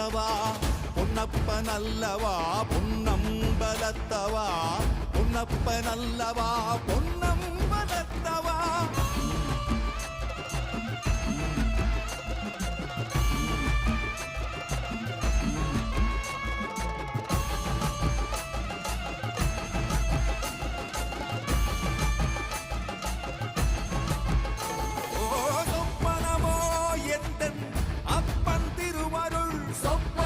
நல்லவா பொன்னப்ப நல்லவா பொன்னம்பலத்தவா பொன்னப்ப நல்லவா பொன்னம்பலத்தவா சொப்பனமோ எந்தன் அப்பன் திருவருள் சொப்ப